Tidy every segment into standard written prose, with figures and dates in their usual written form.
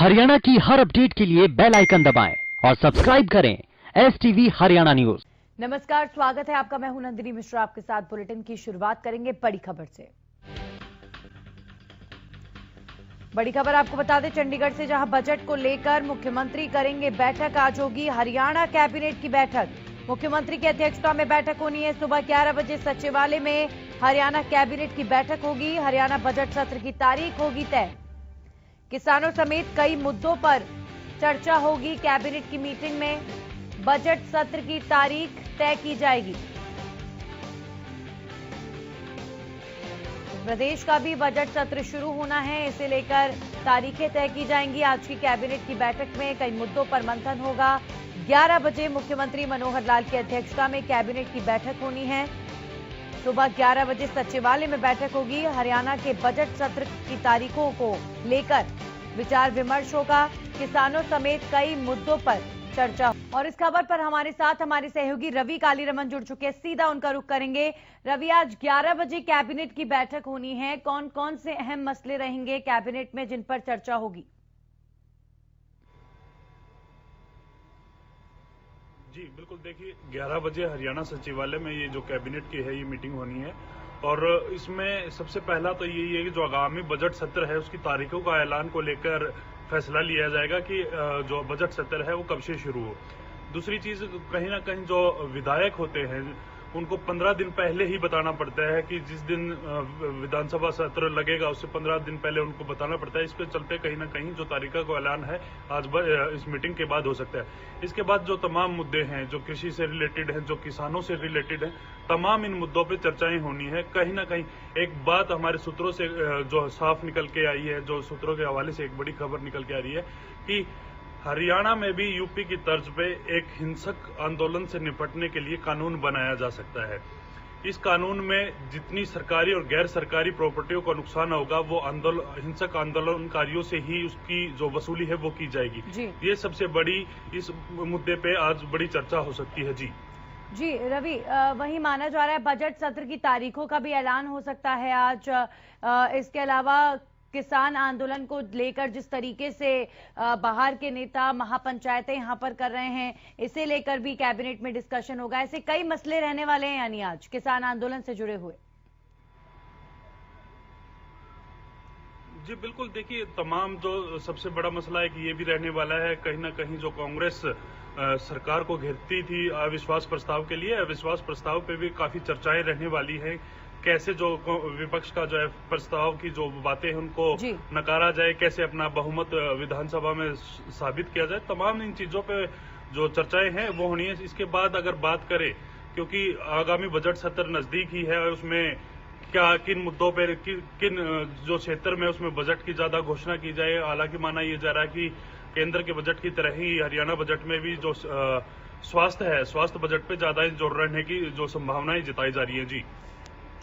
हरियाणा की हर अपडेट के लिए बेल आइकन दबाएं और सब्सक्राइब करें STV हरियाणा न्यूज। नमस्कार, स्वागत है आपका। मैं हूं नंदिनी मिश्रा। आपके साथ बुलेटिन की शुरुआत करेंगे बड़ी खबर से। बड़ी खबर आपको बता दें, चंडीगढ़ से जहां बजट को लेकर मुख्यमंत्री करेंगे बैठक। आज होगी हरियाणा कैबिनेट की बैठक। मुख्यमंत्री की अध्यक्षता में बैठक होनी है। सुबह 11 बजे सचिवालय में हरियाणा कैबिनेट की बैठक होगी। हरियाणा बजट सत्र की तारीख होगी तय। किसानों समेत कई मुद्दों पर चर्चा होगी। कैबिनेट की मीटिंग में बजट सत्र की तारीख तय की जाएगी। प्रदेश का भी बजट सत्र शुरू होना है, इसे लेकर तारीखें तय की जाएंगी। आज की कैबिनेट की बैठक में कई मुद्दों पर मंथन होगा। 11 बजे मुख्यमंत्री मनोहर लाल की अध्यक्षता में कैबिनेट की बैठक होनी है। सुबह 11 बजे सचिवालय में बैठक होगी। हरियाणा के बजट सत्र की तारीखों को लेकर विचार विमर्श होगा। किसानों समेत कई मुद्दों पर चर्चा। और इस खबर पर हमारे साथ हमारे सहयोगी रवि कालीरमन जुड़ चुके हैं। सीधा उनका रुख करेंगे। रवि, आज 11 बजे कैबिनेट की बैठक होनी है। कौन कौन से अहम मसले रहेंगे कैबिनेट में जिन पर चर्चा होगी? जी बिल्कुल, देखिए 11 बजे हरियाणा सचिवालय में ये जो कैबिनेट की है ये मीटिंग होनी है। और इसमें सबसे पहला तो यही है कि जो आगामी बजट सत्र है उसकी तारीखों का ऐलान को लेकर फैसला लिया जाएगा कि जो बजट सत्र है वो कब से शुरू हो। दूसरी चीज, कहीं ना कहीं जो विधायक होते हैं उनको 15 दिन पहले ही बताना पड़ता है कि जिस दिन विधानसभा सत्र लगेगा उससे 15 दिन पहले उनको बताना पड़ता है। इसके चलते कहीं ना कहीं जो तारीखों का ऐलान है आज इस मीटिंग के बाद हो सकता है। इसके बाद जो तमाम मुद्दे हैं जो कृषि से रिलेटेड हैं, जो किसानों से रिलेटेड हैं, तमाम इन मुद्दों पे चर्चाएं होनी है। कहीं ना कहीं एक बात हमारे सूत्रों से जो साफ निकल के आई है, जो सूत्रों के हवाले से एक बड़ी खबर निकल के आ रही है कि हरियाणा में भी यूपी की तर्ज पे एक हिंसक आंदोलन से निपटने के लिए कानून बनाया जा सकता है। इस कानून में जितनी सरकारी और गैर सरकारी प्रॉपर्टियों का नुकसान होगा वो हिंसक आंदोलनकारियों से ही उसकी जो वसूली है वो की जाएगी। ये सबसे बड़ी इस मुद्दे पे आज बड़ी चर्चा हो सकती है। जी रवि, वही माना जा रहा है बजट सत्र की तारीखों का भी ऐलान हो सकता है आज। इसके अलावा किसान आंदोलन को लेकर जिस तरीके से बाहर के नेता महापंचायतें यहां पर कर रहे हैं, इसे लेकर भी कैबिनेट में डिस्कशन होगा। ऐसे कई मसले रहने वाले हैं यानी आज किसान आंदोलन से जुड़े हुए। जी बिल्कुल, देखिए तमाम जो सबसे बड़ा मसला है कि ये भी रहने वाला है कहीं ना कहीं जो कांग्रेस सरकार को घेरती थी अविश्वास प्रस्ताव के लिए, अविश्वास प्रस्ताव पे भी काफी चर्चाएं रहने वाली हैं। कैसे जो विपक्ष का जो है प्रस्ताव की जो बातें हैं उनको नकारा जाए, कैसे अपना बहुमत विधानसभा में साबित किया जाए, तमाम इन चीजों पे जो चर्चाएं हैं वो होनी है। इसके बाद अगर बात करें, क्योंकि आगामी बजट सत्र नजदीक ही है, उसमें क्या किन मुद्दों पर किन जो क्षेत्र में उसमें बजट की ज्यादा घोषणा की जाए। हालांकि माना यह जा रहा है कि केंद्र के बजट की तरह ही हरियाणा बजट में भी जो स्वास्थ्य है, स्वास्थ्य बजट पे ज्यादा जोर रहने की जो संभावनाएं जताई जा रही है। जी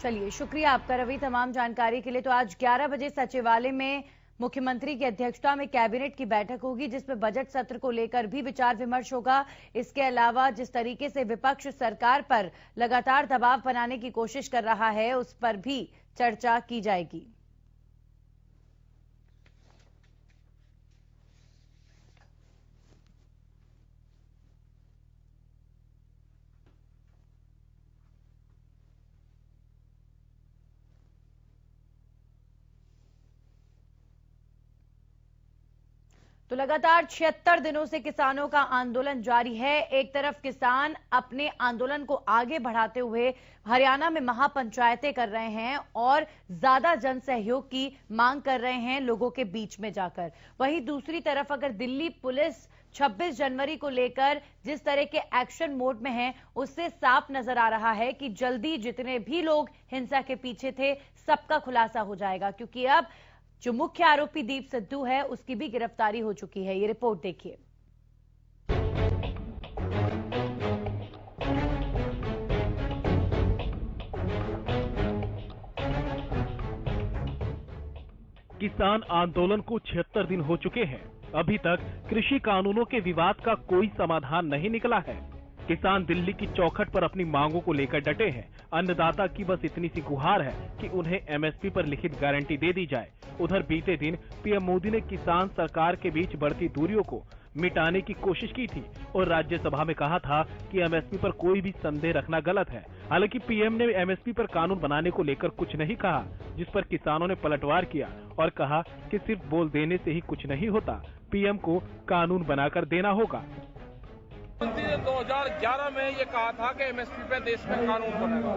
चलिए, शुक्रिया आपका रवि तमाम जानकारी के लिए। तो आज 11 बजे सचिवालय में मुख्यमंत्री की अध्यक्षता में कैबिनेट की बैठक होगी जिसमें बजट सत्र को लेकर भी विचार विमर्श होगा। इसके अलावा जिस तरीके से विपक्ष सरकार पर लगातार दबाव बनाने की कोशिश कर रहा है उस पर भी चर्चा की जाएगी। तो लगातार 76 दिनों से किसानों का आंदोलन जारी है। एक तरफ किसान अपने आंदोलन को आगे बढ़ाते हुए हरियाणा में महापंचायतें कर रहे हैं और ज्यादा जन सहयोग की मांग कर रहे हैं लोगों के बीच में जाकर। वहीं दूसरी तरफ अगर दिल्ली पुलिस 26 जनवरी को लेकर जिस तरह के एक्शन मोड में है, उससे साफ नजर आ रहा है कि जल्दी जितने भी लोग हिंसा के पीछे थे सबका खुलासा हो जाएगा, क्योंकि अब जो मुख्य आरोपी दीप सिद्धू है उसकी भी गिरफ्तारी हो चुकी है। ये रिपोर्ट देखिए। किसान आंदोलन को 76 दिन हो चुके हैं। अभी तक कृषि कानूनों के विवाद का कोई समाधान नहीं निकला है। किसान दिल्ली की चौखट पर अपनी मांगों को लेकर डटे हैं। अन्नदाता की बस इतनी सी गुहार है कि उन्हें एमएसपी पर लिखित गारंटी दे दी जाए। उधर बीते दिन पीएम मोदी ने किसान सरकार के बीच बढ़ती दूरियों को मिटाने की कोशिश की थी और राज्यसभा में कहा था कि एमएसपी पर कोई भी संदेह रखना गलत है। हालांकि पीएम ने एमएसपी पर कानून बनाने को लेकर कुछ नहीं कहा, जिस पर किसानों ने पलटवार किया और कहा कि सिर्फ बोल देने से ही कुछ नहीं होता, पीएम को कानून बनाकर देना होगा। 2011 में ये कहा था कि एमएसपी पे देश में कानून बनेगा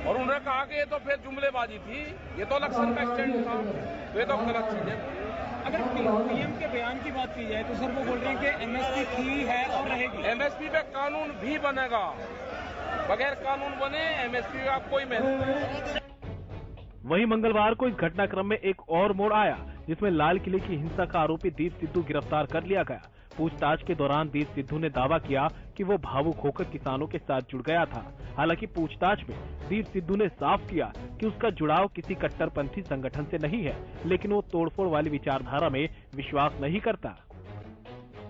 और उन्होंने कहा कि ये तो फिर जुमलेबाजी थी, ये तो इलेक्शन का स्टैंड था, तो ये तो गलत चीज है। अगर पीएम के बयान की बात की जाए तो सर वो बोल रहे हैं कि एमएसपी थी, है और रहेगी। एमएसपी पे कानून भी बनेगा, बगैर कानून बने एमएसपी का कोई महत्व नहीं। वहीं मंगलवार को इस घटनाक्रम में एक और मोड़ आया, जिसमें लाल किले की हिंसा का आरोपी दीप सिद्धू गिरफ्तार कर लिया गया। पूछताछ के दौरान दीप सिद्धू ने दावा किया कि वो भावुक होकर किसानों के साथ जुड़ गया था। हालांकि पूछताछ में दीप सिद्धू ने साफ किया कि उसका जुड़ाव किसी कट्टरपंथी संगठन से नहीं है, लेकिन वो तोड़फोड़ वाली विचारधारा में विश्वास नहीं करता।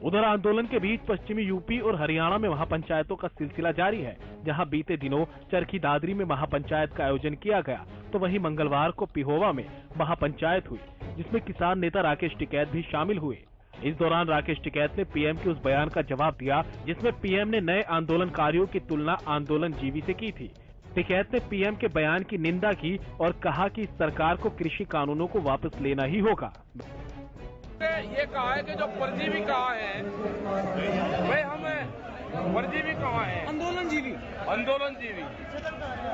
उधर आंदोलन के बीच पश्चिमी यूपी और हरियाणा में महापंचायतों का सिलसिला जारी है, जहां बीते दिनों चरखी दादरी में महापंचायत का आयोजन किया गया, तो वहीं मंगलवार को पिहोवा में महापंचायत हुई, जिसमें किसान नेता राकेश टिकैत भी शामिल हुए। इस दौरान राकेश टिकैत ने पीएम के उस बयान का जवाब दिया जिसमें पीएम ने नए आंदोलनकारियों की तुलना आंदोलनजीवी से की थी। टिकैत ने पीएम के बयान की निंदा की और कहा कि सरकार को कृषि कानूनों को वापस लेना ही होगा। ये कहा है कि जो परजीवी कहा है भाई, हमें परजीवी कहा है, आंदोलनजीवी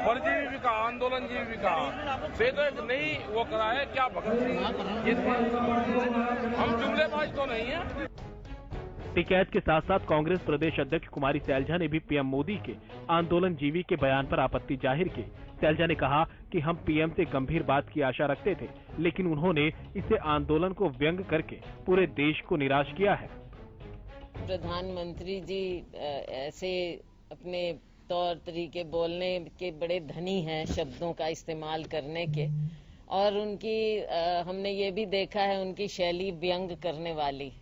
परजीवी भी कहा, आंदोलनजीवी भी कहा, से तो एक नहीं वो करा है क्या भगत सिंह, ये हम जुमलेबाज तो नहीं है। टिकैत के साथ साथ कांग्रेस प्रदेश अध्यक्ष कुमारी सैलजा ने भी पीएम मोदी के आंदोलनजीवी के बयान पर आपत्ति जाहिर की। सैलजा ने कहा कि हम पीएम से गंभीर बात की आशा रखते थे, लेकिन उन्होंने इसे आंदोलन को व्यंग करके पूरे देश को निराश किया है। प्रधानमंत्री जी ऐसे अपने तौर तरीके बोलने के बड़े धनी हैं, शब्दों का इस्तेमाल करने के, और उनकी हमने ये भी देखा है उनकी शैली व्यंग करने वाली।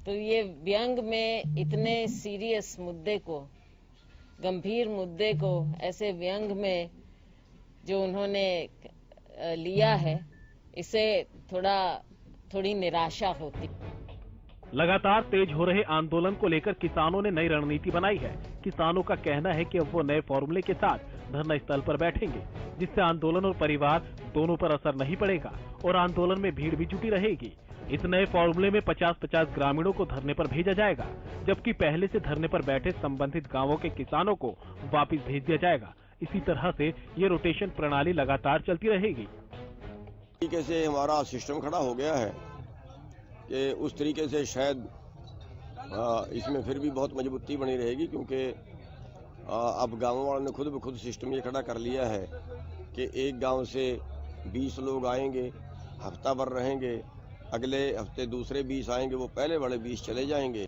तो ये व्यंग में इतने सीरियस मुद्दे को, गंभीर मुद्दे को ऐसे व्यंग में जो उन्होंने लिया है, इससे थोड़ी निराशा होती। लगातार तेज हो रहे आंदोलन को लेकर किसानों ने नई रणनीति बनाई है। किसानों का कहना है कि अब वो नए फॉर्मूले के साथ धरना स्थल पर बैठेंगे, जिससे आंदोलन और परिवार दोनों पर असर नहीं पड़ेगा और आंदोलन में भीड़ भी जुटी रहेगी। इस नए फॉर्मूले में 50-50 ग्रामीणों को धरने पर भेजा जाएगा, जबकि पहले से धरने पर बैठे संबंधित गांवों के किसानों को वापस भेज दिया जाएगा। इसी तरह से ये रोटेशन प्रणाली लगातार चलती रहेगी। तरीके से हमारा सिस्टम खड़ा हो गया है कि उस तरीके से शायद इसमें फिर भी बहुत मजबूती बनी रहेगी, क्योंकि अब गाँव वालों ने खुद ब खुद सिस्टम ये खड़ा कर लिया है कि एक गांव से 20 लोग आएंगे, हफ्ता भर रहेंगे, अगले हफ्ते दूसरे 20 आएंगे, वो पहले वाले 20 चले जाएंगे।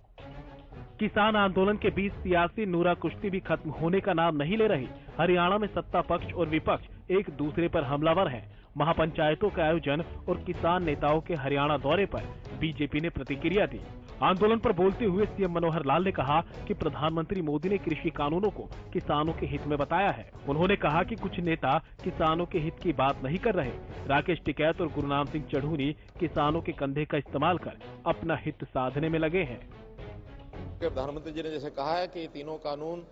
किसान आंदोलन के बीच सियासी नूरा कुश्ती भी खत्म होने का नाम नहीं ले रही। हरियाणा में सत्ता पक्ष और विपक्ष एक दूसरे पर हमलावर हैं। महापंचायतों का आयोजन और किसान नेताओं के हरियाणा दौरे पर बीजेपी ने प्रतिक्रिया दी। आंदोलन पर बोलते हुए सीएम मनोहर लाल ने कहा कि प्रधानमंत्री मोदी ने कृषि कानूनों को किसानों के हित में बताया है। उन्होंने कहा कि कुछ नेता किसानों के हित की बात नहीं कर रहे। राकेश टिकैत और गुरनाम सिंह चढ़ूनी किसानों के कंधे का इस्तेमाल कर अपना हित साधने में लगे हैं। प्रधानमंत्री जी ने जैसे कहा है कि तीनों कानून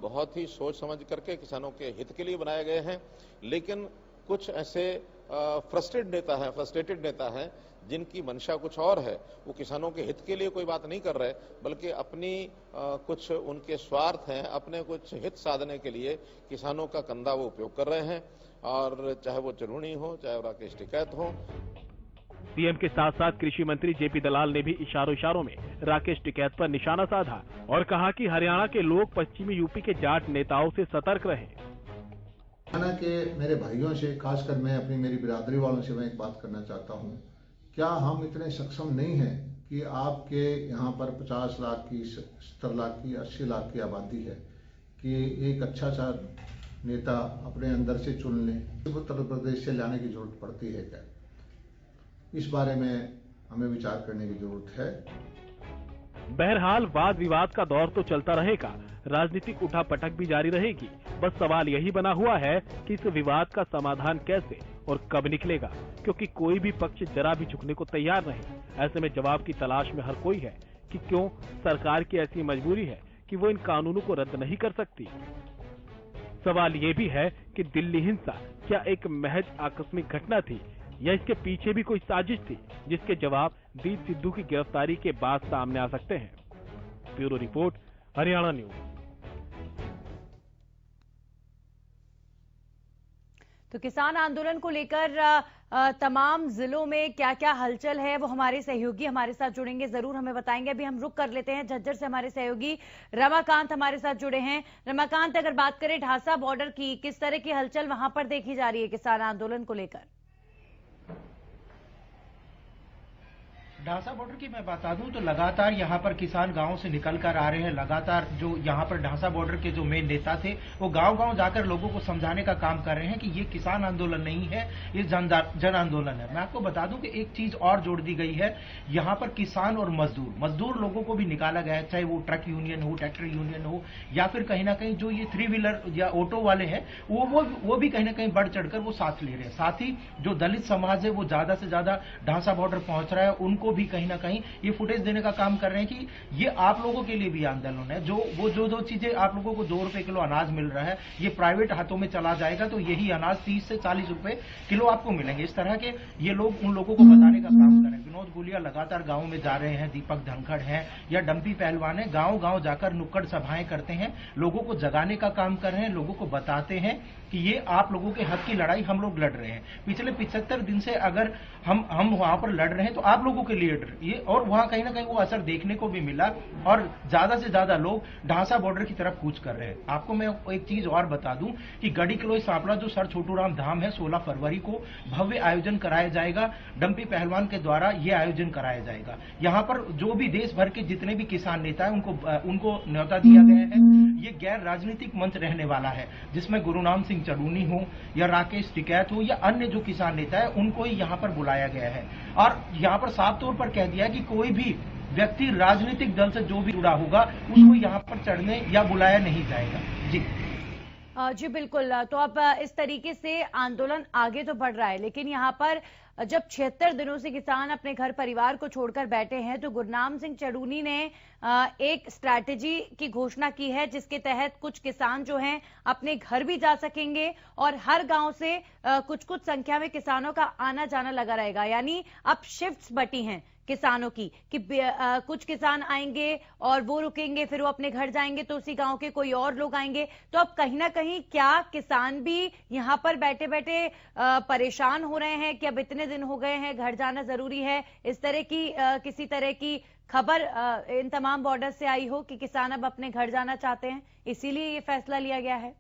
बहुत ही सोच समझ करके किसानों के हित के लिए बनाए गए हैं, लेकिन कुछ ऐसे फ्रस्ट्रेटेड नेता हैं जिनकी मंशा कुछ और है। वो किसानों के हित के लिए कोई बात नहीं कर रहे, बल्कि अपनी कुछ उनके स्वार्थ हैं, अपने कुछ हित साधने के लिए किसानों का कंधा वो उपयोग कर रहे हैं, और चाहे वो चढ़ूनी हो, चाहे वो राकेश टिकैत हो। सीएम के साथ साथ कृषि मंत्री जेपी दलाल ने भी इशारों में राकेश टिकैत पर निशाना साधा और कहा कि हरियाणा के लोग पश्चिमी यूपी के जाट नेताओं से सतर्क रहें। हरियाणा के मेरे भाइयों से, खासकर मैं अपनी मेरी बिरादरी वालों से मैं एक बात करना चाहता हूं, क्या हम इतने सक्षम नहीं हैं कि आपके यहाँ पर 50 लाख की, 70 लाख की, 80 लाख की आबादी है कि एक अच्छा सा नेता अपने अंदर से चुन लें? उत्तर प्रदेश से लाने की जरूरत पड़ती है क्या? इस बारे में हमें विचार करने की जरूरत है। बहरहाल वाद विवाद का दौर तो चलता रहेगा, राजनीतिक उठापटक भी जारी रहेगी। बस सवाल यही बना हुआ है कि इस विवाद का समाधान कैसे और कब निकलेगा, क्योंकि कोई भी पक्ष जरा भी झुकने को तैयार नहीं। ऐसे में जवाब की तलाश में हर कोई है कि क्यों सरकार की ऐसी मजबूरी है कि वो इन कानूनों को रद्द नहीं कर सकती। सवाल ये भी है कि दिल्ली हिंसा क्या एक महज आकस्मिक घटना थी या इसके पीछे भी कोई साजिश थी, जिसके जवाब दीप सिद्धू की गिरफ्तारी के बाद सामने आ सकते हैं। Bureau report, Haryana news. तो किसान आंदोलन को लेकर तमाम जिलों में क्या क्या हलचल है वो हमारे सहयोगी हमारे साथ जुड़ेंगे, जरूर हमें बताएंगे। अभी हम रुक कर लेते हैं झज्जर से, हमारे सहयोगी रमाकांत हमारे साथ जुड़े हैं। रमाकांत, अगर बात करें ढासा बॉर्डर की, किस तरह की हलचल वहां पर देखी जा रही है किसान आंदोलन को लेकर? ढासा बॉर्डर की मैं बता दूं तो लगातार यहां पर किसान गांव से निकल कर आ रहे हैं। लगातार जो यहां पर ढासा बॉर्डर के जो मेन नेता थे वो गांव-गांव जाकर लोगों को समझाने का काम कर रहे हैं कि ये किसान आंदोलन नहीं है, ये जन आंदोलन है। मैं आपको बता दूं कि एक चीज और जोड़ दी गई है, यहां पर किसान और मजदूर लोगों को भी निकाला गया है, चाहे वो ट्रक यूनियन हो, ट्रैक्टर यूनियन हो, या फिर कहीं ना कहीं जो ये 3 व्हीलर या ऑटो वाले हैं वो भी कहीं ना कहीं बढ़ चढ़कर वो साथ ले रहे हैं। साथ ही जो दलित समाज है वो ज्यादा से ज्यादा ढासा बॉर्डर पहुंच रहा है, उनको भी कहीं ना कहीं ये फुटेज देने का काम कर रहे हैं कि ये आप लोगों के लिए भी आंदोलन है। जो चीजें आप लोगों को 2 रुपए किलो अनाज मिल रहा है, ये प्राइवेट हाथों में चला जाएगा तो यही अनाज 30 से 40 रुपए किलो आपको मिलेंगे। इस तरह के ये लोग उन लोगों को बताने का काम कर रहे हैं। विनोद गुलिया लगातार गाँव में जा रहे हैं, दीपक धनखड़ हैं या डंपी पहलवान है, गाँव जाकर नुक्कड़ सभाएं करते हैं, लोगों को जगाने का काम कर रहे हैं, लोगों को बताते हैं कि ये आप लोगों के हक की लड़ाई हम लोग लड़ रहे हैं। पिछले 75 दिन से अगर हम वहां पर लड़ रहे हैं तो आप लोगों के लिए ये, और वहां कहीं ना कहीं वो असर देखने को भी मिला और ज्यादा से ज्यादा लोग ढासा बॉर्डर की तरफ कूच कर रहे हैं। आपको मैं एक चीज और बता दूं कि गढ़ी किलोई सांपला जो सर छोटू राम धाम है, 16 फरवरी को भव्य आयोजन कराया जाएगा, डंपी पहलवान के द्वारा यह आयोजन कराया जाएगा। यहाँ पर जो भी देश भर के जितने भी किसान नेता है उनको न्योता दिया गया है। ये गैर राजनीतिक मंच रहने वाला है, जिसमें गुरुनाम सिंह चड़ूनी हो या राकेश टिकैत हो या अन्य जो किसान नेता है उनको ही यहाँ पर बुलाया गया है। और यहाँ पर साफ तौर पर कह दिया कि कोई भी व्यक्ति राजनीतिक दल से जो भी जुड़ा होगा उसको यहाँ पर चढ़ने या बुलाया नहीं जाएगा। जी बिल्कुल। तो अब इस तरीके से आंदोलन आगे तो बढ़ रहा है, लेकिन यहाँ पर जब 76 दिनों से किसान अपने घर परिवार को छोड़कर बैठे हैं तो गुरनाम सिंह चड़ूनी ने एक स्ट्रैटेजी की घोषणा की है, जिसके तहत कुछ किसान जो हैं अपने घर भी जा सकेंगे और हर गांव से कुछ संख्या में किसानों का आना जाना लगा रहेगा। यानी अब शिफ्ट्स बटी हैं किसानों की कि कुछ किसान आएंगे और वो रुकेंगे, फिर वो अपने घर जाएंगे तो उसी गांव के कोई और लोग आएंगे। तो अब कहीं ना कहीं क्या किसान भी यहाँ पर बैठे बैठे परेशान हो रहे हैं कि अब इतने दिन हो गए हैं, घर जाना जरूरी है? इस तरह की किसी तरह की खबर इन तमाम बॉर्डर से आई हो कि किसान अब अपने घर जाना चाहते हैं, इसीलिए ये फैसला लिया गया है?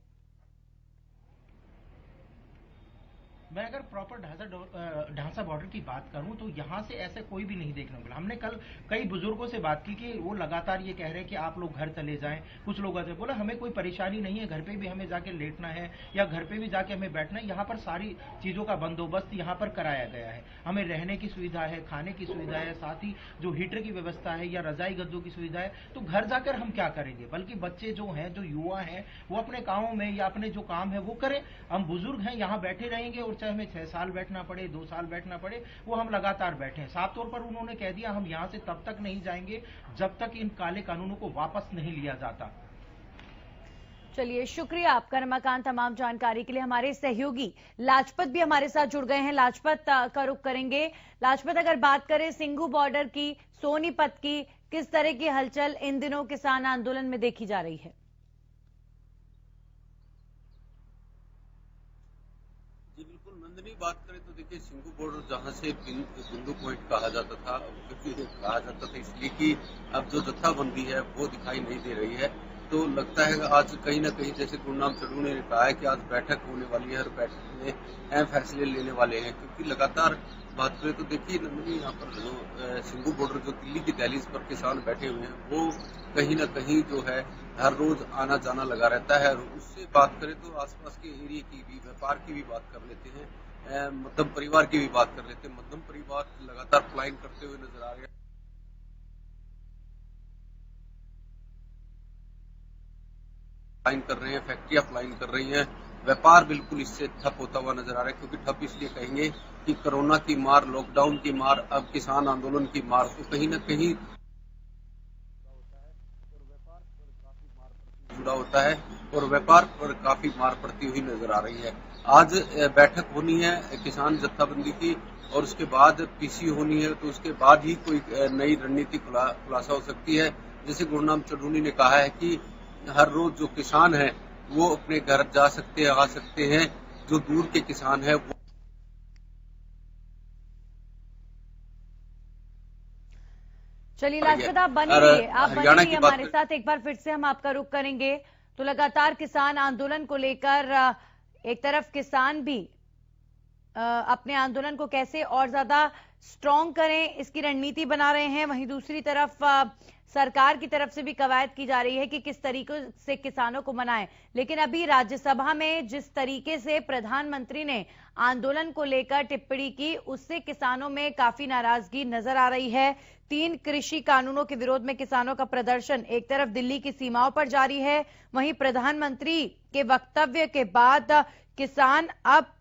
मैं अगर प्रॉपर ढांसा बॉर्डर की बात करूं तो यहां से ऐसे कोई भी नहीं देखने को मिला। हमने कल कई बुजुर्गों से बात की कि वो लगातार ये कह रहे हैं कि आप लोग घर चले जाएं। कुछ लोग आते बोला हमें कोई परेशानी नहीं है, घर पे भी हमें जाके लेटना है या घर पे भी जाके हमें बैठना है। यहाँ पर सारी चीजों का बंदोबस्त यहाँ पर कराया गया है। हमें रहने की सुविधा है, खाने की सुविधा है, साथ ही जो हीटर की व्यवस्था है या रजाई गद्दों की सुविधा है। तो घर जाकर हम क्या करेंगे? बल्कि बच्चे जो हैं, जो युवा हैं, वो अपने गाँव में या अपने जो काम है वो करें। हम बुजुर्ग हैं, यहाँ बैठे रहेंगे और चाहे हमें 6 साल बैठना पड़े, 2 साल बैठना पड़े, वो हम लगातार बैठे हैं। साफ तौर पर उन्होंने कह दिया हम यहां से तब तक नहीं जाएंगे जब तक इन काले कानूनों को वापस नहीं लिया जाता। चलिए, शुक्रिया आपका रमाकांत तमाम जानकारी के लिए। हमारे सहयोगी लाजपत भी हमारे साथ जुड़ गए हैं, लाजपत का रुख करेंगे। लाजपत, अगर बात करें सिंघू बॉर्डर की, सोनीपत की, किस तरह की हलचल इन दिनों किसान आंदोलन में देखी जा रही है? बात करें तो देखिए, सिंघू बॉर्डर जहां से बिंदु पॉइंट कहा जाता था इसलिए कि अब जो जत्थाबंदी है वो दिखाई नहीं दे रही है। तो लगता है कि आज कहीं ना कहीं, जैसे गुरनाम चड़ूनी ने कहा है कि आज बैठक होने वाली है और बैठक में अहम फैसले लेने वाले हैं। क्योंकि लगातार बात करें तो देखिए नंदनी, यहाँ पर जो सिंघू बॉर्डर जो दिल्ली की दहलीज पर किसान बैठे हुए हैं वो कहीं ना कहीं जो है हर रोज आना जाना लगा रहता है। और उससे बात करें तो आसपास के एरिया की भी, व्यापार की भी बात कर लेते हैं, मध्यम परिवार की भी बात कर लेते हैं। मध्यम परिवार लगातार पलायन करते हुए नजर आ रहे हैं। फ्लाइन कर रहे हैं, फैक्ट्रियां फ्लाइन कर रही हैं, व्यापार बिल्कुल इससे ठप होता हुआ नजर आ रहा है। क्योंकि ठप इसलिए कहेंगे कि कोरोना की मार, लॉकडाउन की मार, अब किसान आंदोलन की मार, तो कहीं न कहीं जुड़ा होता है और व्यापार पर काफी मार पड़ती हुई नजर आ रही है। आज बैठक होनी है किसान जत्थाबंदी की और उसके बाद पीसी होनी है, तो उसके बाद ही कोई नई रणनीति खुलासा हो सकती है। जैसे गुरनाम चढ़ूनी ने कहा है कि हर रोज जो किसान है वो अपने घर जा सकते हैं, आ सकते हैं, जो दूर के किसान है वो। चलिए लाजपत आप बने रहिए, हमारे साथ। एक बार फिर से हम आपका रुख करेंगे। तो लगातार किसान आंदोलन को लेकर एक तरफ किसान भी अपने आंदोलन को कैसे और ज्यादा स्ट्रांग करें इसकी रणनीति बना रहे हैं, वहीं दूसरी तरफ सरकार की तरफ से भी कवायद की जा रही है कि किस तरीके से किसानों को मनाएं। लेकिन अभी राज्यसभा में जिस तरीके से प्रधानमंत्री ने आंदोलन को लेकर टिप्पणी की, उससे किसानों में काफी नाराजगी नजर आ रही है। 3 कृषि कानूनों के विरोध में किसानों का प्रदर्शन एक तरफ दिल्ली की सीमाओं पर जारी है, वहीं प्रधानमंत्री के वक्तव्य के बाद किसान अब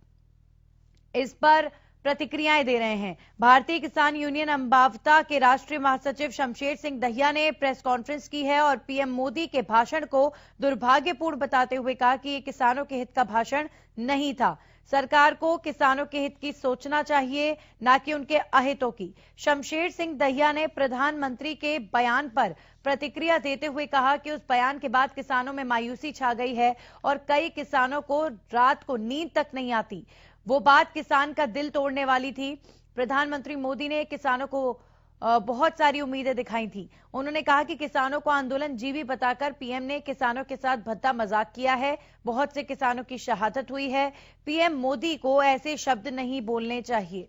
इस पर प्रतिक्रियाएं दे रहे हैं। भारतीय किसान यूनियन अंबावता के राष्ट्रीय महासचिव शमशेर सिंह दहिया ने प्रेस कॉन्फ्रेंस की है और पीएम मोदी के भाषण को दुर्भाग्यपूर्ण बताते हुए कहा कि ये किसानों के हित का भाषण नहीं था। सरकार को किसानों के हित की सोचना चाहिए, न कि उनके अहितों की। शमशेर सिंह दहिया ने प्रधानमंत्री के बयान पर प्रतिक्रिया देते हुए कहा कि उस बयान के बाद किसानों में मायूसी छा गई है और कई किसानों को रात को नींद तक नहीं आती। वो बात किसान का दिल तोड़ने वाली थी। प्रधानमंत्री मोदी ने किसानों को बहुत सारी उम्मीदें दिखाई थी। उन्होंने कहा कि किसानों को आंदोलन जीवी बताकर पीएम ने किसानों के साथ भद्दा मजाक किया है। बहुत से किसानों की शहादत हुई है। पीएम मोदी को ऐसे शब्द नहीं बोलने चाहिए।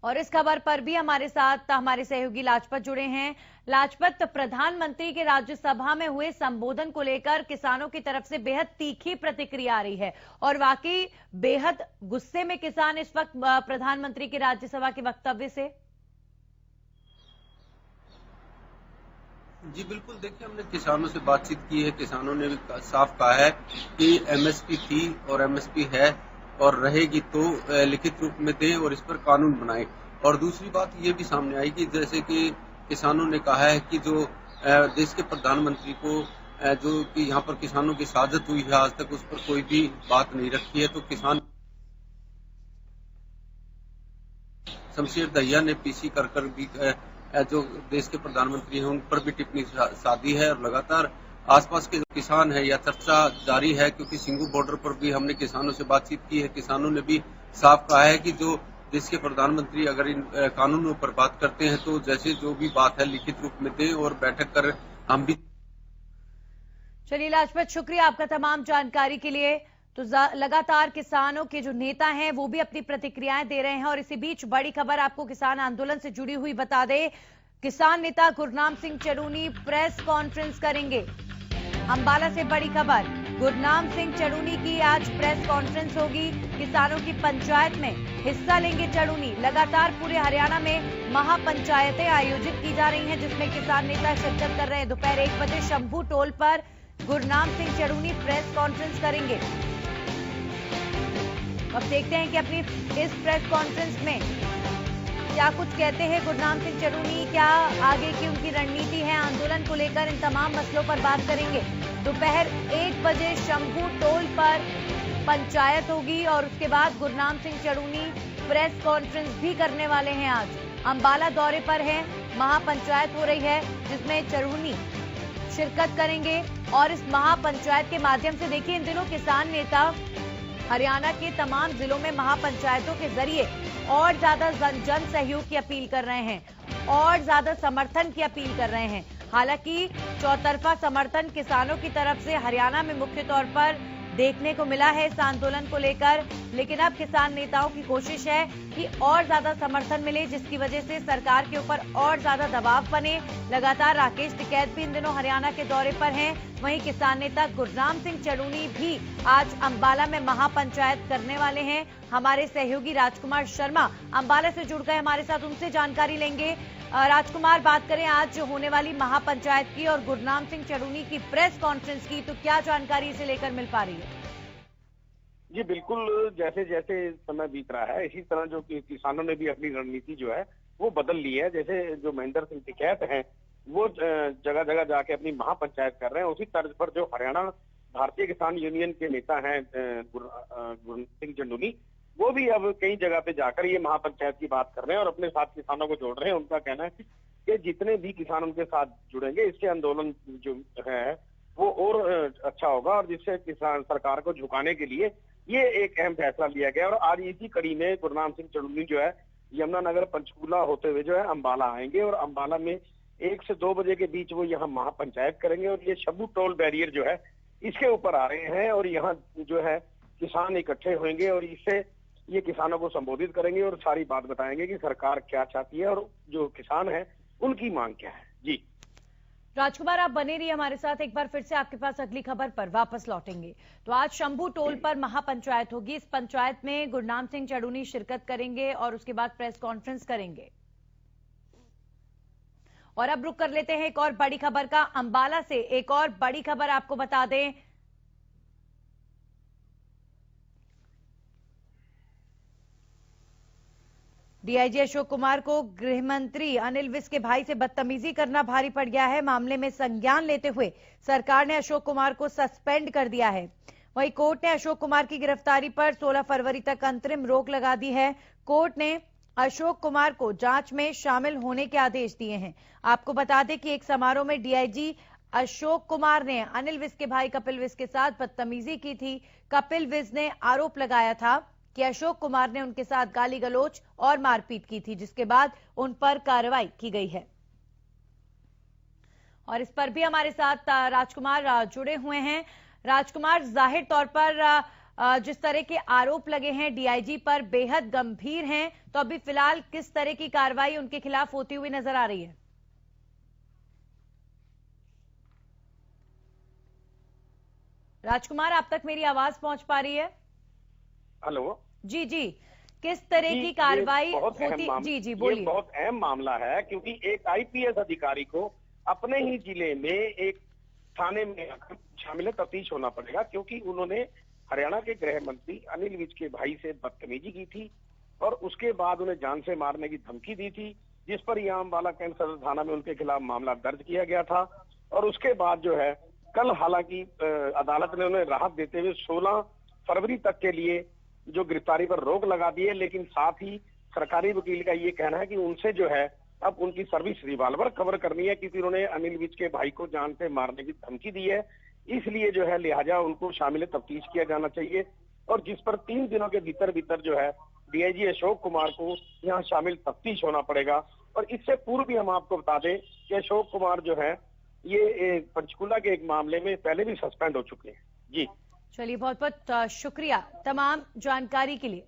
और इस खबर पर भी हमारे साथ हमारे सहयोगी लाजपत जुड़े हैं। लाजपत, प्रधानमंत्री के राज्यसभा में हुए संबोधन को लेकर किसानों की तरफ से बेहद तीखी प्रतिक्रिया आ रही है और वाकई बेहद गुस्से में किसान इस वक्त प्रधानमंत्री के राज्यसभा के वक्तव्य से। जी बिल्कुल, देखिए हमने किसानों से बातचीत की है। किसानों ने भी साफ कहा है कि एमएसपी थी और एमएसपी है और रहेगी तो लिखित रूप में दें और इस पर कानून बनाएं। और दूसरी बात ये भी सामने आई कि जैसे कि किसानों ने कहा है कि जो देश के प्रधानमंत्री को जो कि यहाँ पर किसानों की शहादत हुई है, आज तक उस पर कोई भी बात नहीं रखी है। तो किसान शमशेर दहिया ने पीसी कर भी जो देश के प्रधानमंत्री हैं उन पर भी टिप्पणी साधी है और लगातार आसपास के जो किसान है या चर्चा जारी है। क्योंकि सिंगू बॉर्डर पर भी हमने किसानों से बातचीत की है। किसानों ने भी साफ कहा है कि जो देश के प्रधानमंत्री अगर इन कानूनों पर बात करते हैं तो जैसे जो भी बात है लिखित रूप में दें और बैठक कर हम भी। चलिए लाजपत, शुक्रिया आपका तमाम जानकारी के लिए। तो लगातार किसानों के जो नेता हैं वो भी अपनी प्रतिक्रियाएं दे रहे हैं और इसी बीच बड़ी खबर आपको किसान आंदोलन से जुड़ी हुई बता दे। किसान नेता गुरनाम सिंह चढ़ूनी प्रेस कॉन्फ्रेंस करेंगे। अंबाला से बड़ी खबर, गुरनाम सिंह चढ़ूनी की आज प्रेस कॉन्फ्रेंस होगी। किसानों की पंचायत में हिस्सा लेंगे चढ़ूनी। लगातार पूरे हरियाणा में महापंचायतें आयोजित की जा रही हैं जिसमें किसान नेता शिरकत कर रहे हैं। दोपहर 1 बजे शंभू टोल पर गुरनाम सिंह चढ़ूनी प्रेस कॉन्फ्रेंस करेंगे। अब देखते हैं कि अपनी इस प्रेस कॉन्फ्रेंस में क्या कुछ कहते हैं गुरनाम सिंह चढ़ूनी, क्या आगे की उनकी रणनीति है आंदोलन को लेकर। इन तमाम मसलों पर बात करेंगे। दोपहर 1 बजे शंभू टोल पर पंचायत होगी और उसके बाद गुरनाम सिंह चढ़ूनी प्रेस कॉन्फ्रेंस भी करने वाले हैं। आज अंबाला दौरे पर हैं, महापंचायत हो रही है जिसमें चढ़ूनी शिरकत करेंगे और इस महापंचायत के माध्यम से देखिए इन दिनों किसान नेता हरियाणा के तमाम जिलों में महापंचायतों के जरिए और ज्यादा जन सहयोग की अपील कर रहे हैं और ज्यादा समर्थन की अपील कर रहे हैं। हालांकि चौतरफा समर्थन किसानों की तरफ से हरियाणा में मुख्य तौर पर देखने को मिला है इस आंदोलन को लेकर, लेकिन अब किसान नेताओं की कोशिश है कि और ज्यादा समर्थन मिले जिसकी वजह से सरकार के ऊपर और ज्यादा दबाव बने। लगातार राकेश टिकैत भी इन दिनों हरियाणा के दौरे पर हैं। वहीं किसान नेता गुरनाम सिंह चढ़ूनी भी आज अंबाला में महापंचायत करने वाले हैं। हमारे सहयोगी राजकुमार शर्मा अंबाला से जुड़ गए हमारे साथ, उनसे जानकारी लेंगे। राजकुमार, बात करें आज जो होने वाली महापंचायत की और गुरनाम सिंह चड़ूनी की प्रेस कॉन्फ्रेंस की, तो क्या जानकारी इसे लेकर मिल पा रही है? जी बिल्कुल, जैसे जैसे समय बीत रहा है इसी तरह जो किसानों ने भी अपनी रणनीति जो है वो बदल ली है। जैसे जो महेंद्र सिंह टिकैत हैं वो जगह जगह जाके अपनी महापंचायत कर रहे हैं, उसी तर्ज पर जो हरियाणा भारतीय किसान यूनियन के नेता हैं गुरनाम सिंह चड़ूनी, वो भी अब कई जगह पे जाकर ये महापंचायत की बात कर रहे हैं और अपने साथ किसानों को जोड़ रहे हैं। उनका कहना है कि जितने भी किसान उनके साथ जुड़ेंगे इससे आंदोलन जो है वो और अच्छा होगा और जिससे किसान सरकार को झुकाने के लिए ये एक अहम फैसला लिया गया। और आज इसी कड़ी में गुरनाम सिंह चड़ूनी जो है यमुनानगर पंचकूला होते हुए जो है अंबाला आएंगे और अंबाला में 1 से 2 बजे के बीच वो यहाँ महापंचायत करेंगे और ये शब्बू टोल बैरियर जो है इसके ऊपर आ रहे हैं और यहाँ जो है किसान इकट्ठे होंगे और इससे ये किसानों को संबोधित करेंगे और सारी बात बताएंगे कि सरकार क्या चाहती है और जो किसान है उनकी मांग क्या है। जी राजकुमार, आप बने रहिए हमारे साथ, एक बार फिर से आपके पास अगली खबर पर वापस लौटेंगे। तो आज शंभू टोल पर महापंचायत होगी। इस पंचायत में गुरनाम सिंह चड़ूनी शिरकत करेंगे और उसके बाद प्रेस कॉन्फ्रेंस करेंगे। और अब रुक कर लेते हैं एक और बड़ी खबर का। अंबाला से एक और बड़ी खबर आपको बता दें। डीआईजी अशोक कुमार को गृह मंत्री अनिल विज के भाई से बदतमीजी करना भारी पड़ गया है। मामले में संज्ञान लेते हुए सरकार ने अशोक कुमार को सस्पेंड कर दिया है। वहीं कोर्ट ने अशोक कुमार की गिरफ्तारी पर 16 फरवरी तक अंतरिम रोक लगा दी है। कोर्ट ने अशोक कुमार को जांच में शामिल होने के आदेश दिए हैं। आपको बता दें कि एक समारोह में डीआईजी अशोक कुमार ने अनिल विज के भाई कपिल विज के साथ बदतमीजी की थी। कपिल विज ने आरोप लगाया था कि अशोक कुमार ने उनके साथ गाली गलौज और मारपीट की थी, जिसके बाद उन पर कार्रवाई की गई है। और इस पर भी हमारे साथ राजकुमार जुड़े हुए हैं। राजकुमार, जाहिर तौर पर जिस तरह के आरोप लगे हैं डीआईजी पर बेहद गंभीर हैं, तो अभी फिलहाल किस तरह की कार्रवाई उनके खिलाफ होती हुई नजर आ रही है? राजकुमार, आप तक मेरी आवाज पहुंच पा रही है? हेलो जी जी, किस तरह की कार्रवाई होती? जी जी बोलिए। बहुत अहम मामला है क्योंकि एक आईपीएस अधिकारी को अपने ही जिले में एक थाने में शामिल तफ्तीश होना पड़ेगा क्योंकि उन्होंने हरियाणा के गृह मंत्री अनिल विज के भाई से बदतमीजी की थी और उसके बाद उन्हें जान से मारने की धमकी दी थी, जिस पर यहाँ अम्बाला कैंट सदर थाना में उनके खिलाफ मामला दर्ज किया गया था। और उसके बाद जो है कल हालांकि अदालत ने उन्हें राहत देते हुए 16 फरवरी तक के लिए जो गिरफ्तारी पर रोक लगा दी है, लेकिन साथ ही सरकारी वकील का ये कहना है कि उनसे जो है अब उनकी सर्विस रिवाल्वर कवर करनी है क्योंकि उन्होंने अनिल विज के भाई को जान से मारने की धमकी दी है। इसलिए जो है लिहाजा उनको शामिल तफ्तीश किया जाना चाहिए और जिस पर 3 दिनों के भीतर जो है डीआईजी अशोक कुमार को यहाँ शामिल तफ्तीश होना पड़ेगा। और इससे पूर्व भी हम आपको बता दें कि अशोक कुमार जो है ये पंचकूला के एक मामले में पहले भी सस्पेंड हो चुके हैं। जी चलिए, बहुत बहुत शुक्रिया तमाम जानकारी के लिए।